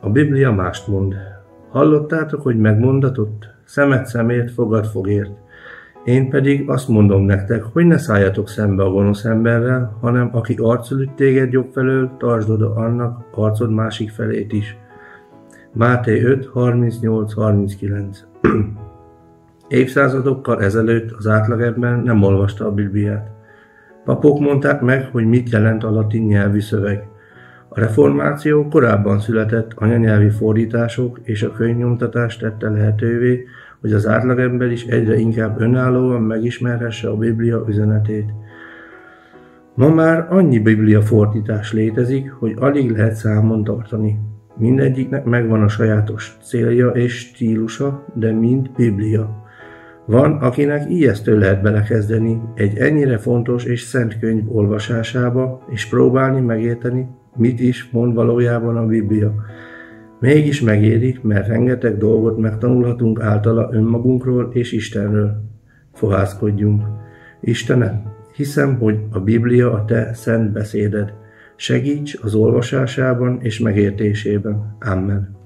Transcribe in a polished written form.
A Biblia mást mond. Hallottátok, hogy megmondatott? Szemed szemért, fogad fogért. Én pedig azt mondom nektek, hogy ne szálljatok szembe a gonosz emberrel, hanem aki arcul üt téged jobb felől, tartsd oda annak arcod másik felét is. Máté 5, 38-39. Évszázadokkal ezelőtt az átlagember nem olvasta a Bibliát. Papok mondták meg, hogy mit jelent a latin nyelvű szöveg. A reformáció korábban született, anyanyelvi fordítások és a könyvnyomtatás tette lehetővé, hogy az átlagember is egyre inkább önállóan megismerhesse a Biblia üzenetét. Ma már annyi Biblia fordítás létezik, hogy alig lehet számon tartani. Mindegyiknek megvan a sajátos célja és stílusa, de mind Biblia. Van, akinek ijesztő lehet belekezdeni egy ennyire fontos és szent könyv olvasásába, és próbálni megérteni, mit is mond valójában a Biblia. Mégis megéri, mert rengeteg dolgot megtanulhatunk általa önmagunkról és Istenről. Fohászkodjunk. Istenem, hiszem, hogy a Biblia a te szent beszéded. Segíts az olvasásában és megértésében. Amen.